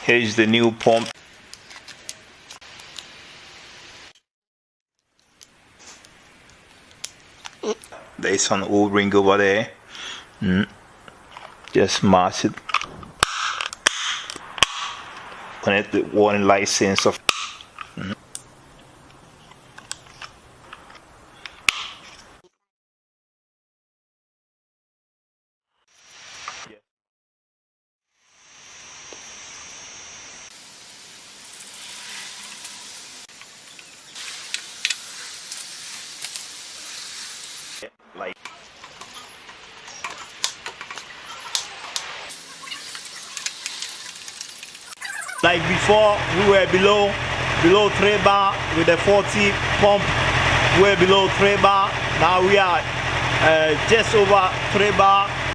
Here's the new pump. There's an O-ring over there. Just mask it. Connect the warning light sensor. Like before, we were below 3 bar with the 40 pump. We were below 3 bar. Now we are just over 3 bar.